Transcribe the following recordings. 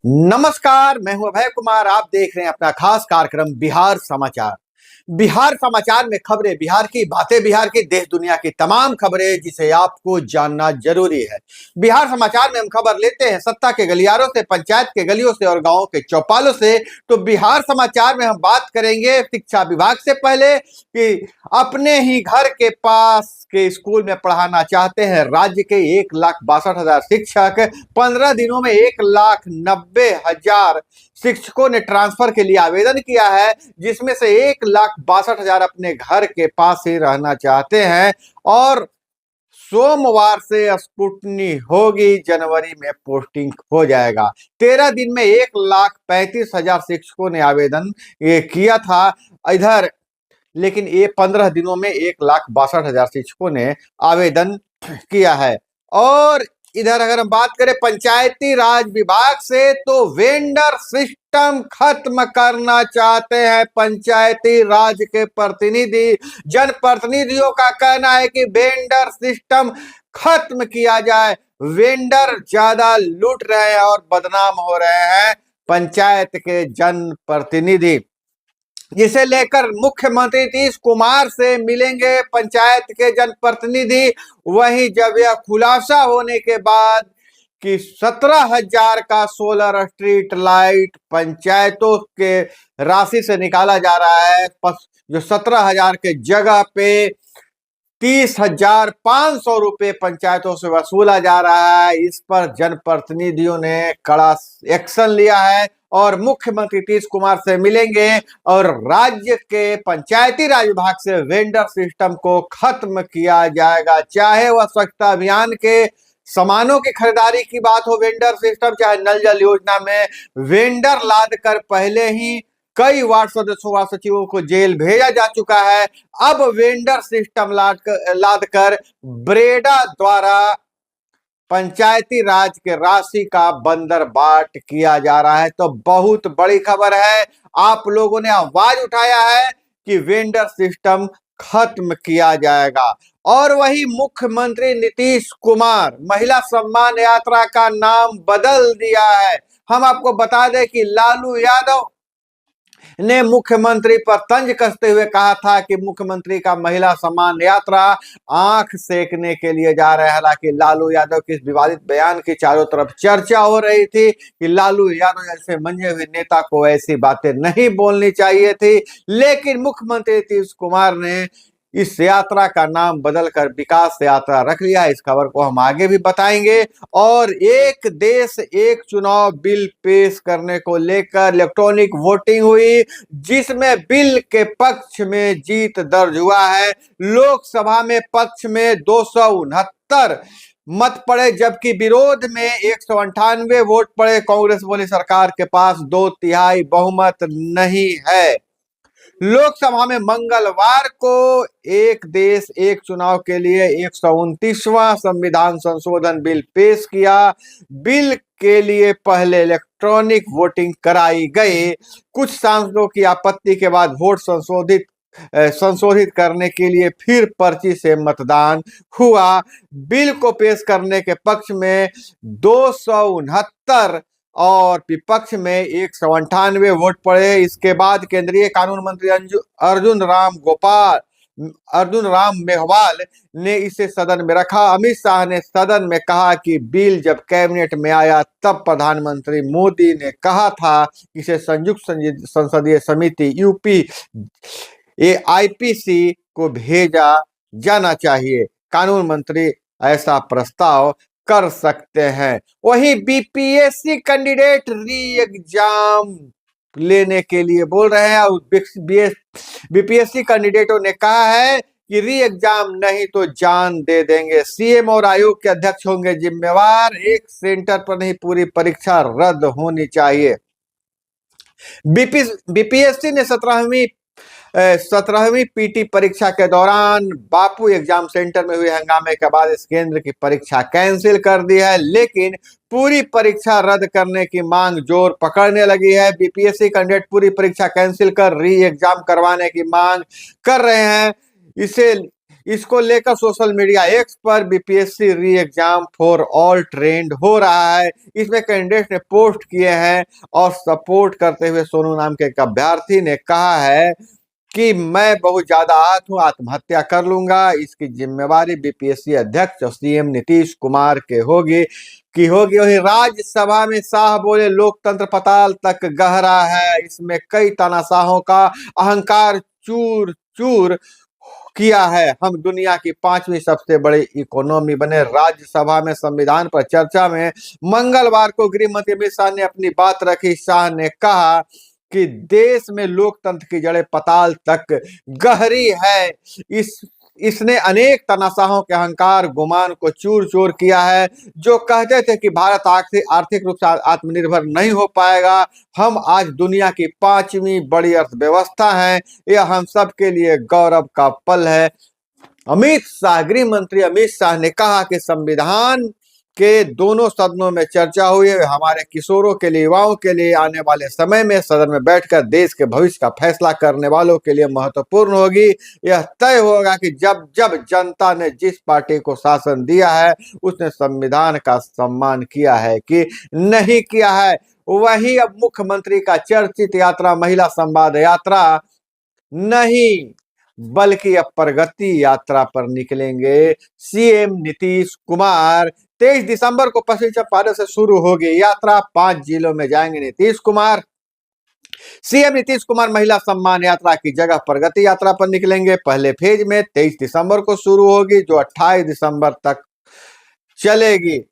नमस्कार, मैं हूं अभय कुमार। आप देख रहे हैं अपना खास कार्यक्रम बिहार समाचार। बिहार समाचार में खबरें, बिहार की बातें, बिहार की देश दुनिया की तमाम खबरें जिसे आपको जानना जरूरी है। बिहार समाचार में हम खबर लेते हैं सत्ता के गलियारों से, पंचायत के गलियों से और गांवों के चौपालों से। तो बिहार समाचार में हम बात करेंगे शिक्षा विभाग से पहले कि अपने ही घर के पास के स्कूल में पढ़ाना चाहते हैं राज्य के 1,62,000 शिक्षक। 15 दिनों में 1,90,000 शिक्षकों ने ट्रांसफर के लिए आवेदन किया है, जिसमें से 1,62,000 अपने घर के पास ही रहना चाहते हैं। और सोमवार से स्कूटनी होगी, जनवरी में पोस्टिंग हो जाएगा। 13 दिन में 1,35,000 शिक्षकों ने आवेदन ये किया था इधर, लेकिन ये 15 दिनों में 1,62,000 शिक्षकों ने आवेदन किया है। और इधर अगर हम बात करें पंचायती राज विभाग से, तो वेंडर सिस्टम खत्म करना चाहते हैं पंचायती राज के प्रतिनिधि। जनप्रतिनिधियों का कहना है कि वेंडर सिस्टम खत्म किया जाए। वेंडर ज्यादा लूट रहे हैं और बदनाम हो रहे हैं पंचायत के जनप्रतिनिधि, जिसे लेकर मुख्यमंत्री नीतीश कुमार से मिलेंगे पंचायत के जनप्रतिनिधि। वहीं जब यह खुलासा होने के बाद कि 17,000 का सोलर स्ट्रीट लाइट पंचायतों के राशि से निकाला जा रहा है, जो 17,000 के जगह पे 30,500 रुपए पंचायतों से वसूला जा रहा है, इस पर जनप्रतिनिधियों ने कड़ा एक्शन लिया है और मुख्यमंत्री नीतीश कुमार से मिलेंगे और राज्य के पंचायती राज विभाग से वेंडर सिस्टम को खत्म किया जाएगा। चाहे वह स्वच्छता अभियान के सामानों की खरीदारी की बात हो, वेंडर सिस्टम, चाहे नल जल योजना में वेंडर लाद कर पहले ही कई वार्ड सदस्यों व सचिवों को जेल भेजा जा चुका है। अब वेंडर सिस्टम लाद कर ब्रेडा द्वारा पंचायती राज के राशि का बंदरबाट किया जा रहा है। तो बहुत बड़ी खबर है, आप लोगों ने आवाज उठाया है कि वेंडर सिस्टम खत्म किया जाएगा। और वही मुख्यमंत्री नीतीश कुमार महिला सम्मान यात्रा का नाम बदल दिया है। हम आपको बता दें कि लालू यादव ने मुख्यमंत्री पर तंज कसते हुए कहा था कि मुख्यमंत्री का महिला सम्मान यात्रा आंख सेकने के लिए जा रहा है। हालांकि लालू यादव के इस विवादित बयान की चारों तरफ चर्चा हो रही थी कि लालू यादव जैसे मंजे हुए नेता को ऐसी बातें नहीं बोलनी चाहिए थी, लेकिन मुख्यमंत्री नीतीश कुमार ने इस यात्रा का नाम बदलकर विकास यात्रा रख लिया। इस खबर को हम आगे भी बताएंगे। और एक देश एक चुनाव बिल पेश करने को लेकर इलेक्ट्रॉनिक वोटिंग हुई, जिसमें बिल के पक्ष में जीत दर्ज हुआ है। लोकसभा में पक्ष में 269 मत पड़े, जबकि विरोध में 198 वोट पड़े। कांग्रेस बोली सरकार के पास 2/3 बहुमत नहीं है। लोकसभा में मंगलवार को एक देश एक चुनाव के लिए 129वां संविधान संशोधन बिल पेश किया। बिल के लिए पहले इलेक्ट्रॉनिक वोटिंग कराई गई। कुछ सांसदों की आपत्ति के बाद वोट संशोधित करने के लिए फिर पर्ची से मतदान हुआ। बिल को पेश करने के पक्ष में 269 और विपक्ष में 198 वोट पड़े। इसके बाद केंद्रीय कानून मंत्री अर्जुन राम मेघवाल ने इसे सदन में रखा। अमित शाह ने सदन में कहा कि बिल जब कैबिनेट में आया तब प्रधानमंत्री मोदी ने कहा था कि इसे संयुक्त संसदीय समिति आईपीसी को भेजा जाना चाहिए। कानून मंत्री ऐसा प्रस्ताव कर सकते हैं। वही बीपीएससी कैंडिडेट री एग्जाम लेने के लिए बोल रहे हैं और बीपीएससी कैंडिडेटों ने कहा है कि री एग्जाम नहीं तो जान दे देंगे। सीएम और आयोग के अध्यक्ष होंगे जिम्मेवार। एक सेंटर पर नहीं, पूरी परीक्षा रद्द होनी चाहिए। बीपीएससी ने 17वीं पीटी परीक्षा के दौरान बापू एग्जाम सेंटर में हुए हंगामे के बाद इस केंद्र की परीक्षा कैंसिल कर दी है, लेकिन पूरी परीक्षा रद्द करने की मांग जोर पकड़ने लगी है। बीपीएससी कैंडिडेट पूरी परीक्षा कैंसिल कर री एग्जाम करवाने की मांग कर रहे हैं। इसे इसको लेकर सोशल मीडिया एक्स पर बीपीएससी री एग्जाम फॉर ऑल ट्रेंड हो रहा है। इसमें कैंडिडेट ने पोस्ट किए हैं और सपोर्ट करते हुए सोनू नाम के एक अभ्यर्थी ने कहा है कि मैं बहुत ज्यादा आहत हूं, आत्महत्या कर लूंगा। इसकी जिम्मेवारी बीपीएससी अध्यक्ष और सीएम नीतीश कुमार के होगी कि होगी। वही राज्यसभा में शाह बोले लोकतंत्र पताल तक गहरा है, इसमें कई तानाशाहों का अहंकार चूर चूर किया है। हम दुनिया की 5वीं सबसे बड़ी इकोनॉमी बने। राज्यसभा में संविधान पर चर्चा में मंगलवार को गृह मंत्री अमित शाह ने अपनी बात रखी। शाह ने कहा कि देश में लोकतंत्र की जड़ें पताल तक गहरी है। इसने अनेक तानाशाहों के अहंकार गुमान को चूर चूर किया है, जो कहते थे कि भारत आर्थिक रूप से आत्मनिर्भर नहीं हो पाएगा। हम आज दुनिया की 5वीं बड़ी अर्थव्यवस्था हैं। यह हम सब के लिए गौरव का पल है। अमित शाह, गृह मंत्री अमित शाह ने कहा कि संविधान के दोनों सदनों में चर्चा हुई है, हमारे किशोरों के लिए, युवाओं के लिए आने वाले समय में सदन में बैठकर देश के भविष्य का फैसला करने वालों के लिए महत्वपूर्ण होगी। यह तय होगा कि जब जब जनता ने जिस पार्टी को शासन दिया है उसने संविधान का सम्मान किया है कि नहीं किया है। वही अब मुख्यमंत्री का चर्चित यात्रा महिला संवाद यात्रा नहीं बल्कि अब प्रगति यात्रा पर निकलेंगे सीएम नीतीश कुमार। 23 दिसंबर को पश्चिम चंपारण से शुरू होगी यात्रा। 5 जिलों में जाएंगे नीतीश कुमार। सीएम नीतीश कुमार महिला सम्मान यात्रा की जगह प्रगति यात्रा पर निकलेंगे। पहले फेज में 23 दिसंबर को शुरू होगी, जो 28 दिसंबर तक चलेगी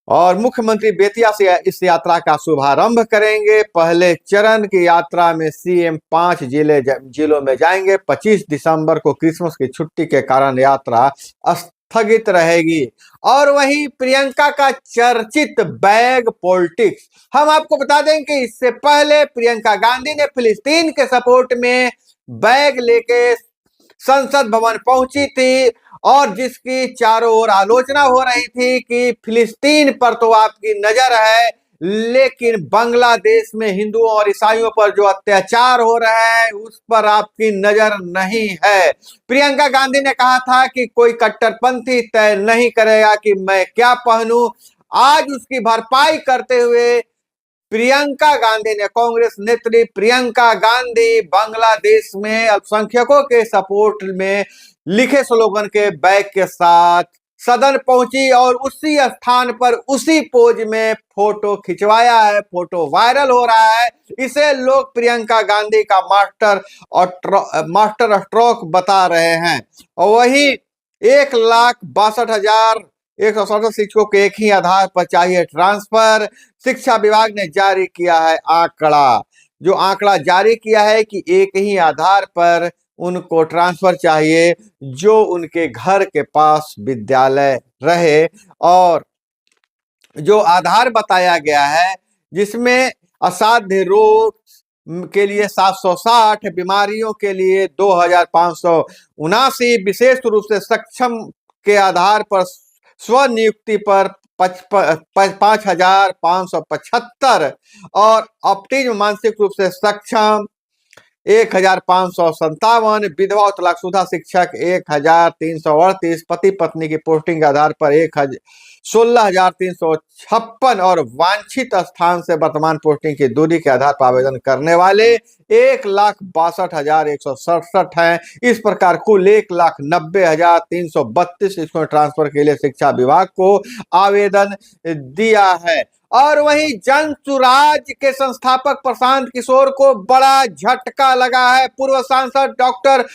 और मुख्यमंत्री बेतिया से इस यात्रा का शुभारंभ करेंगे। पहले चरण की यात्रा में सीएम 5 जिलों में जाएंगे। 25 दिसंबर को क्रिसमस की छुट्टी के कारण यात्रा स्थगित रहेगी। और वहीं प्रियंका का चर्चित बैग पॉलिटिक्स, हम आपको बता दें कि इससे पहले प्रियंका गांधी ने फिलिस्तीन के सपोर्ट में बैग लेके संसद भवन पहुंची थी और जिसकी चारों ओर आलोचना हो रही थी कि फिलिस्तीन पर तो आपकी नजर है, लेकिन बांग्लादेश में हिंदुओं और ईसाइयों पर जो अत्याचार हो रहा है उस पर आपकी नजर नहीं है। प्रियंका गांधी ने कहा था कि कोई कट्टरपंथी तय नहीं करेगा कि मैं क्या पहनूं। आज उसकी भरपाई करते हुए प्रियंका गांधी ने, कांग्रेस नेत्री प्रियंका गांधी बांग्लादेश में अल्पसंख्यकों के सपोर्ट में लिखे स्लोगन के बैग के साथ सदन पहुंची और उसी स्थान पर उसी पोज में फोटो खिंचवाया है। फोटो वायरल हो रहा है। इसे लोग प्रियंका गांधी का मास्टर स्ट्रोक बता रहे हैं। और वही 1,62,167 शिक्षकों को एक ही आधार पर चाहिए ट्रांसफर। शिक्षा विभाग ने जारी किया है आंकड़ा, जो आंकड़ा जारी किया है कि एक ही आधार पर उनको ट्रांसफर चाहिए, जो उनके घर के पास विद्यालय रहे। और जो आधार बताया गया है जिसमें असाध्य रोग के लिए 760, बीमारियों के लिए 2,579, विशेष रूप से सक्षम के आधार पर स्वनियुक्ति पर 5,575 और ऑप्टिज्म मानसिक रूप से सक्षम 1,557, विधवा और तलाकशुदा शिक्षक 1,338, पति पत्नी की पोस्टिंग के आधार पर 16,356 और वांछित स्थान से वर्तमान पोस्टिंग की दूरी के आधार पर आवेदन करने वाले 1,62,167 हैं। इस प्रकार कुल 1,90,332 इसको ट्रांसफर के लिए शिक्षा विभाग को आवेदन दिया है। और वहीं जनसुराज के संस्थापक प्रशांत किशोर को बड़ा झटका लगा है। पूर्व सांसद डॉक्टर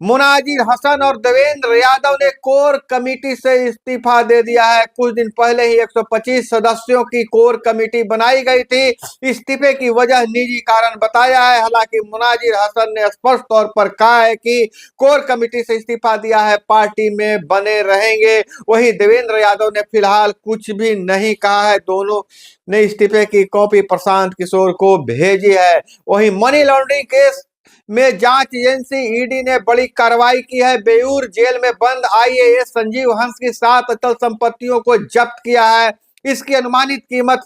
मुनाजिर हसन और देवेंद्र यादव ने कोर कमेटी से इस्तीफा दे दिया है। कुछ दिन पहले ही 125 सदस्यों की कोर कमेटी बनाई गई थी। इस्तीफे की वजह निजी कारण बताया है। हालांकि मुनाजिर हसन ने स्पष्ट तौर पर कहा है कि कोर कमेटी से इस्तीफा दिया है, पार्टी में बने रहेंगे। वहीं देवेंद्र यादव ने फिलहाल कुछ भी नहीं कहा है। दोनों ने इस्तीफे की कॉपी प्रशांत किशोर को भेजी है। वहीं मनी लॉन्ड्रिंग केस में जांच एजेंसी ईडी ने बड़ी कार्रवाई की है। बेऊर जेल में बंद आईएएस संजीव हंस की 7 अचल संपत्तियों को जब्त किया है। इसकी अनुमानित कीमत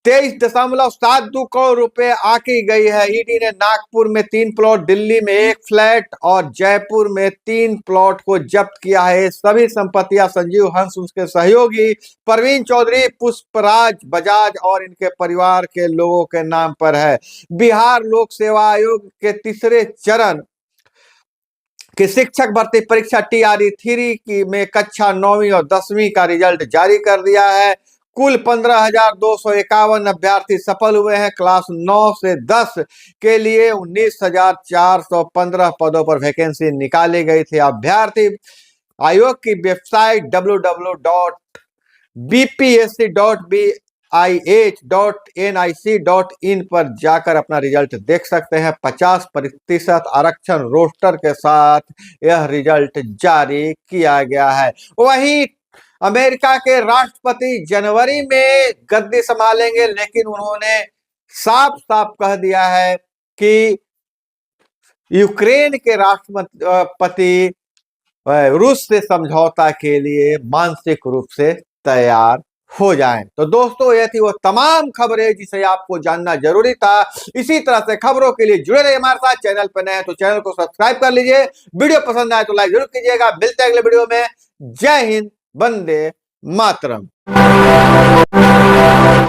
23.72 करोड़ रुपए आकी गई है। ईडी ने नागपुर में 3 प्लॉट, दिल्ली में 1 फ्लैट और जयपुर में 3 प्लॉट को जब्त किया है। सभी संपत्तियां संजीव हंस, उसके सहयोगी परवीन चौधरी, पुष्पराज बजाज और इनके परिवार के लोगों के नाम पर है। बिहार लोक सेवा आयोग के तीसरे चरण कि शिक्षक भर्ती परीक्षा TRE-3 की में कक्षा 9वीं और 10वीं का रिजल्ट जारी कर दिया है। कुल 15,251 अभ्यर्थी सफल हुए हैं। क्लास 9 से 10 के लिए 19,415 पदों पर वैकेंसी निकाली गई थी। अभ्यर्थी आयोग की वेबसाइट www.bpsc.bih.nic.in पर जाकर अपना रिजल्ट देख सकते हैं। 50% आरक्षण रोस्टर के साथ यह रिजल्ट जारी किया गया है। वहीं अमेरिका के राष्ट्रपति जनवरी में गद्दी संभालेंगे, लेकिन उन्होंने साफ साफ कह दिया है कि यूक्रेन के राष्ट्रपति रूस से समझौता के लिए मानसिक रूप से तैयार हो जाएं। तो दोस्तों, ये थी वो तमाम खबरें जिसे आपको जानना जरूरी था। इसी तरह से खबरों के लिए जुड़े रहिए हमारे साथ। चैनल पर नए हैं तो चैनल को सब्सक्राइब कर लीजिए। वीडियो पसंद आए तो लाइक जरूर कीजिएगा। मिलते हैं अगले वीडियो में। जय हिंद, वंदे मातरम।